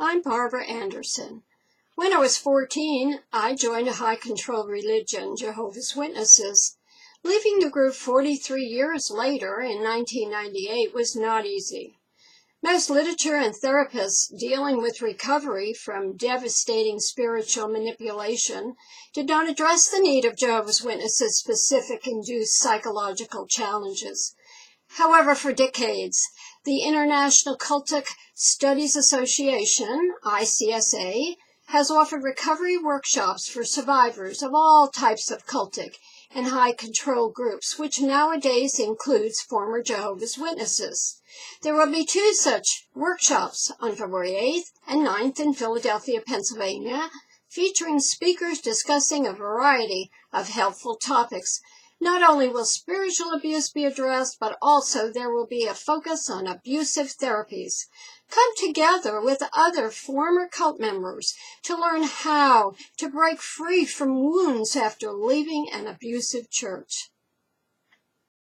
I'm Barbara Anderson. When I was 14, I joined a high-control religion, Jehovah's Witnesses. Leaving the group 43 years later, in 1998, was not easy. Most literature and therapists dealing with recovery from devastating spiritual manipulation did not address the need of Jehovah's Witnesses' specific induced psychological challenges. However, for decades, the International Cultic Studies Association, ICSA, has offered recovery workshops for survivors of all types of cultic and high-control groups, which nowadays includes former Jehovah's Witnesses. There will be 2 such workshops on February 8th and 9th in Philadelphia, Pennsylvania, featuring speakers discussing a variety of helpful topics. Not only will spiritual abuse be addressed, but also there will be a focus on abusive therapies. Come together with other former cult members to learn how to break free from wounds after leaving an abusive church.